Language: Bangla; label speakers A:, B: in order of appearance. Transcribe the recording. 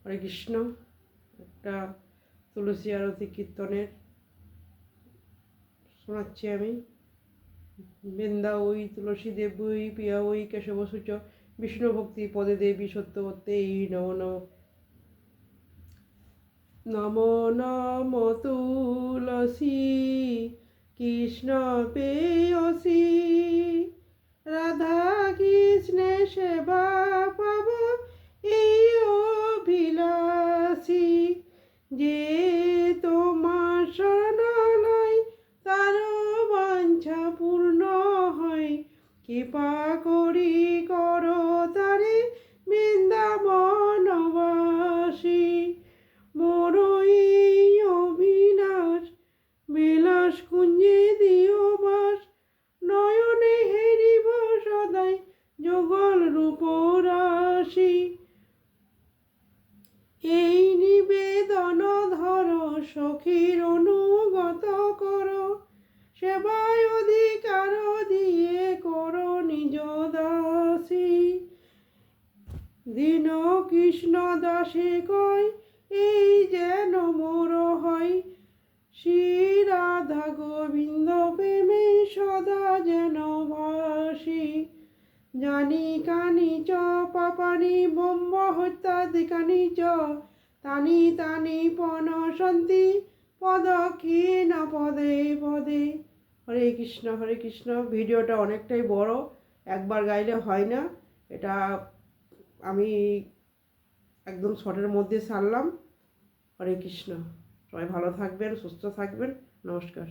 A: হরে কৃষ্ণ। একটা তুলসী আরতি কীর্তনের শোনাচ্ছি আমি। বৃন্দা ওই তুলসী দেব ওই প্রিয়া ওই কেশবসূচ বিষ্ণু ভক্তি পদে দেবী সত্যবত্তে এই নম নম। নম নম তুলসী কৃষ্ণ পেয়সী, রাধা কৃষ্ণে সেবা পাব এই অভিলাষী। যে তোমার শরণালয় তার বাঞ্ছা পূর্ণ হয়, কৃপা করি করো তারে বৃন্দাবনবাসী। মোর এই অভিলাষ বিলাস কুঞ্জে দিও বাস, নয়নে হেরিব সদাই যুগল রূপরাশি। এই নিবেদন ধর সখীর অনুগত কর, সেবায় অধিকার দিয়ে কর নিজ দাসী। দীন কৃষ্ণ দাসে কয় এই যেন মোর হয়, শ্রী রাধা গোবিন্দ প্রেমে সদা যেন ভাসি। জানি কানি চ পাপানি ব্রহ্ম হত্যাদিকানি চ, তানি তানি পনসন্তি পদক্ষীণ পদে পদে। হরে কৃষ্ণ হরে কৃষ্ণ। ভিডিওটা অনেকটাই বড়, একবার গাইলে হয় না, এটা আমি একদম শর্টের মধ্যে সারলাম। হরে কৃষ্ণ। সবাই ভালো থাকবেন, সুস্থ থাকবেন। নমস্কার।